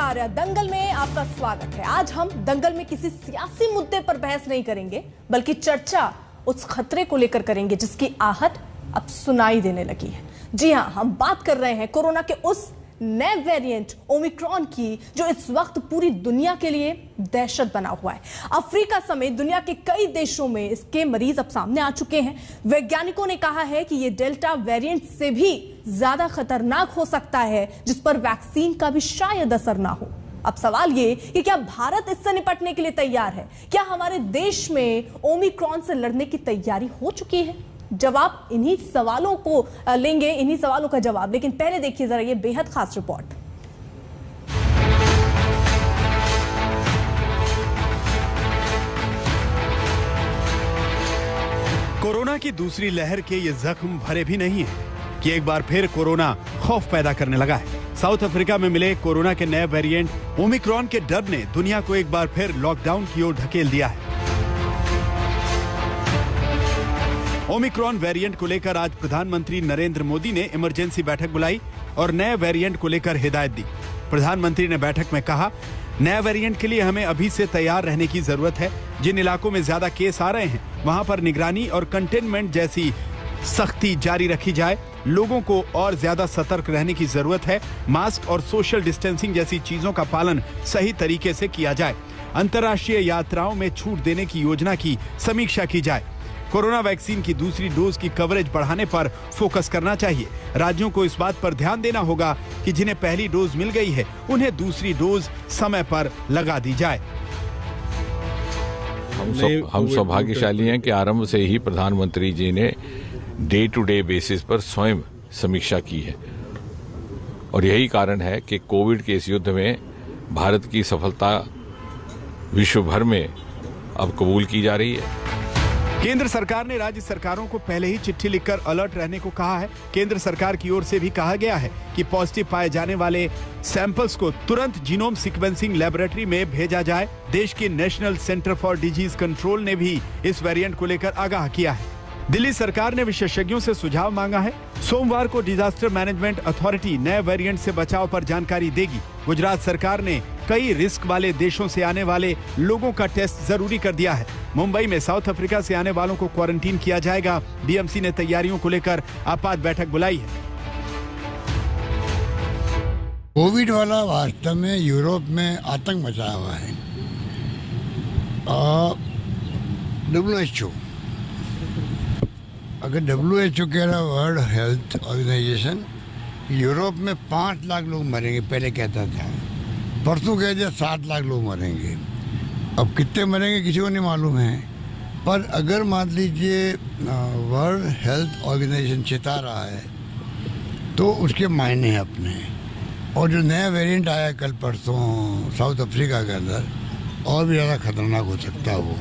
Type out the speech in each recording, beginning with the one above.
नमस्कार, दंगल में आपका स्वागत है। आज हम दंगल में किसी सियासी मुद्दे पर बहस नहीं करेंगे, बल्कि चर्चा उस खतरे को लेकर करेंगे जिसकी आहट अब सुनाई देने लगी है। जी हां, हम बात कर रहे हैं कोरोना के उस नए वेरिएंट ओमिक्रॉन की, जो इस वक्त पूरी दुनिया के लिए दहशत बना हुआ है। अफ्रीका समेत दुनिया के कई देशों में इसके मरीज अब सामने आ चुके हैं। वैज्ञानिकों ने कहा है कि यह डेल्टा वेरिएंट से भी ज्यादा खतरनाक हो सकता है, जिस पर वैक्सीन का भी शायद असर ना हो। अब सवाल ये कि क्या भारत इससे निपटने के लिए तैयार है? क्या हमारे देश में ओमिक्रॉन से लड़ने की तैयारी हो चुकी है? जवाब इन्हीं सवालों को लेंगे, इन्हीं सवालों का जवाब। लेकिन पहले देखिए जरा ये बेहद खास रिपोर्ट। कोरोना की दूसरी लहर के ये जख्म भरे भी नहीं है कि एक बार फिर कोरोना खौफ पैदा करने लगा है। साउथ अफ्रीका में मिले कोरोना के नए वेरिएंट ओमिक्रॉन के डर ने दुनिया को एक बार फिर लॉकडाउन की ओर ढकेल दिया है। ओमिक्रॉन वेरिएंट को लेकर आज प्रधानमंत्री नरेंद्र मोदी ने इमरजेंसी बैठक बुलाई और नए वेरिएंट को लेकर हिदायत दी। प्रधानमंत्री ने बैठक में कहा, नए वेरिएंट के लिए हमें अभी से तैयार रहने की जरूरत है। जिन इलाकों में ज्यादा केस आ रहे हैं वहां पर निगरानी और कंटेनमेंट जैसी सख्ती जारी रखी जाए। लोगों को और ज्यादा सतर्क रहने की जरूरत है। मास्क और सोशल डिस्टेंसिंग जैसी चीजों का पालन सही तरीके से किया जाए। अंतर्राष्ट्रीय यात्राओं में छूट देने की योजना की समीक्षा की जाए। कोरोना वैक्सीन की दूसरी डोज की कवरेज बढ़ाने पर फोकस करना चाहिए। राज्यों को इस बात पर ध्यान देना होगा कि जिन्हें पहली डोज मिल गई है उन्हें दूसरी डोज समय पर लगा दी जाए। हम सौभाग्यशाली हैं कि आरंभ से ही प्रधानमंत्री जी ने डे टू डे बेसिस पर स्वयं समीक्षा की है और यही कारण है कि कोविड के इस युद्ध में भारत की सफलता विश्व भर में अब कबूल की जा रही है। केंद्र सरकार ने राज्य सरकारों को पहले ही चिट्ठी लिखकर अलर्ट रहने को कहा है। केंद्र सरकार की ओर से भी कहा गया है कि पॉजिटिव पाए जाने वाले सैंपल्स को तुरंत जीनोम सीक्वेंसिंग लेबोरेटरी में भेजा जाए। देश की national centre for disease control ने भी इस वेरिएंट को लेकर आगाह किया है। दिल्ली सरकार ने विशेषज्ञों से सुझाव मांगा है। सोमवार को डिजास्टर मैनेजमेंट अथॉरिटी नए वेरिएंट से बचाव पर जानकारी देगी। गुजरात सरकार ने कई रिस्क वाले देशों से आने वाले लोगों का टेस्ट जरूरी कर दिया है। मुंबई में साउथ अफ्रीका से आने वालों को क्वारंटीन किया जाएगा। बीएमसी ने तैयारियों को लेकर आपात बैठक बुलाई है। कोविड वाला वास्तव में यूरोप में आतंक मचाया हुआ है। WHO, अगर WHO कह रहा वर्ल्ड हेल्थ ऑर्गेनाइजेशन, यूरोप में 5 लाख लोग मरेंगे, पहले कहता था। परसों कह दिया 7 लाख लोग मरेंगे। अब कितने मरेंगे किसी को नहीं मालूम है। पर अगर मान लीजिए वर्ल्ड हेल्थ ऑर्गेनाइजेशन चेता रहा है तो उसके मायने हैं अपने। और जो नया वेरिएंट आया कल परसों साउथ अफ्रीका के अंदर, और भी ज़्यादा खतरनाक हो सकता है वो।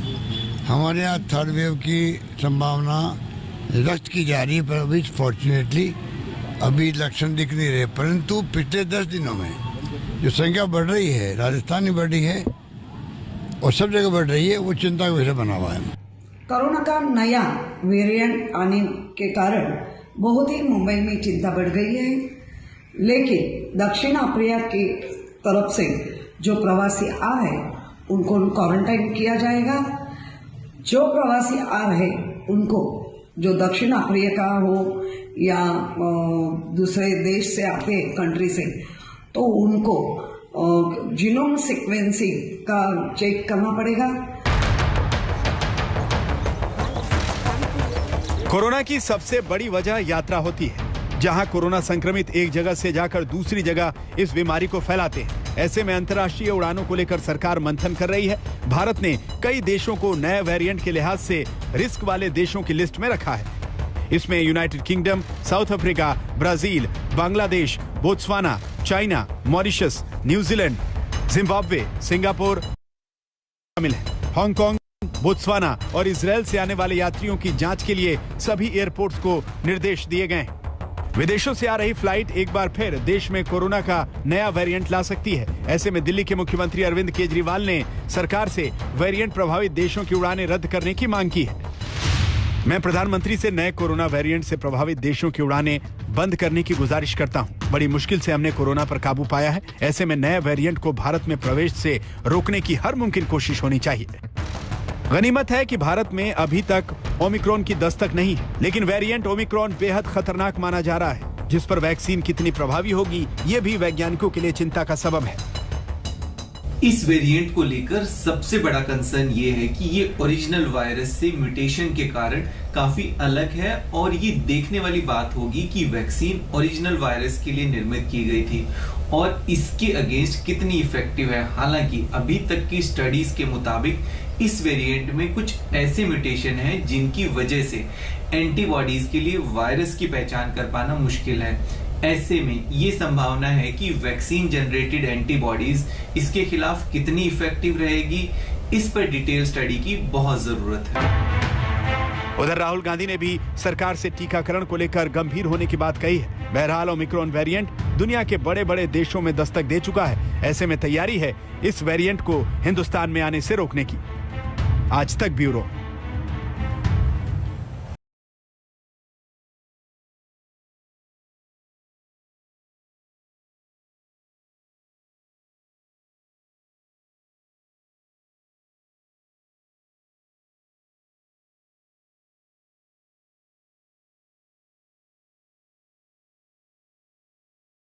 हमारे यहाँ थर्ड वेव की संभावना व्यक्त की जा रही है, पर अभी फॉर्चुनेटली अभी लक्षण दिख नहीं रहे। परंतु पिछले 10 दिनों में जो संख्या बढ़ रही है, राजस्थान में बढ़ रही है और सब जगह बढ़ रही है, वो चिंता का विषय बना हुआ है। कोरोना का नया वेरिएंट आने के कारण बहुत ही मुंबई में चिंता बढ़ गई है। लेकिन दक्षिण अफ्रीका की तरफ से जो प्रवासी आ रहे उनको क्वारंटाइन किया जाएगा। जो प्रवासी आ रहे उनको, जो दक्षिण अफ्रीका हो या दूसरे देश से आते कंट्री से, तो उनको जीनोम सीक्वेंसिंग का चेक करना पड़ेगा। कोरोना की सबसे बड़ी वजह यात्रा होती है। जहां कोरोना संक्रमित एक जगह से जाकर दूसरी जगह इस बीमारी को फैलाते हैं। ऐसे में अंतर्राष्ट्रीय उड़ानों को लेकर सरकार मंथन कर रही है। भारत ने कई देशों को नए वेरिएंट के लिहाज से रिस्क वाले देशों की लिस्ट में रखा है। इसमें United kingdom, south Africa, Brazil, Bangladesh, Botswana, China, Mauritius, New Zealand, Zimbabwe, Singapore शामिल है। हांगकांग, बोत्सवाना और इजराइल से आने वाले यात्रियों की जांच के लिए सभी एयरपोर्ट्स को निर्देश दिए गए हैं। विदेशों से आ रही फ्लाइट एक बार फिर देश में कोरोना का नया वेरिएंट ला सकती है। ऐसे में दिल्ली के मुख्यमंत्री अरविंद केजरीवाल ने सरकार से वेरिएंट प्रभावित देशों की उड़ानें रद्द करने की मांग की है। मैं प्रधानमंत्री से नए कोरोना वेरिएंट से प्रभावित देशों की उड़ानें बंद करने की गुजारिश करता हूं। बड़ी मुश्किल से हमने कोरोना पर काबू पाया है। ऐसे में नए वेरिएंट को भारत में प्रवेश से रोकने की हर मुमकिन कोशिश होनी चाहिए। गनीमत है कि भारत में अभी तक ओमिक्रॉन की दस्तक नहीं है, लेकिन वेरिएंट ओमिक्रॉन बेहद खतरनाक माना जा रहा है, जिस पर वैक्सीन कितनी प्रभावी होगी ये भी वैज्ञानिकों के लिए चिंता का सबब है। इस वेरिएंट को लेकर सबसे बड़ा कंसर्न ये है कि ये ओरिजिनल वायरस से म्यूटेशन के कारण काफी अलग है और ये देखने वाली बात होगी कि वैक्सीन ओरिजिनल वायरस के लिए निर्मित की गई थी और इसके अगेंस्ट कितनी इफेक्टिव है। हालांकि अभी तक की स्टडीज के मुताबिक इस वेरिएंट में कुछ ऐसे म्यूटेशन हैं जिनकी वजह से एंटीबॉडीज के लिए वायरस की पहचान कर पाना मुश्किल है। ऐसे में ये संभावना है कि वैक्सीन जनरेटेड एंटीबॉडीज इसके खिलाफ कितनी इफेक्टिव रहेगी, इस पर डिटेल स्टडी की बहुत जरूरत है। उधर राहुल गांधी ने भी सरकार से टीकाकरण को लेकर गंभीर होने की बात कही है। बहरहाल ओमिक्रॉन वेरिएंट दुनिया के बड़े बड़े देशों में दस्तक दे चुका है। ऐसे में तैयारी है इस वेरिएंट को हिंदुस्तान में आने से रोकने की। आज तक ब्यूरो।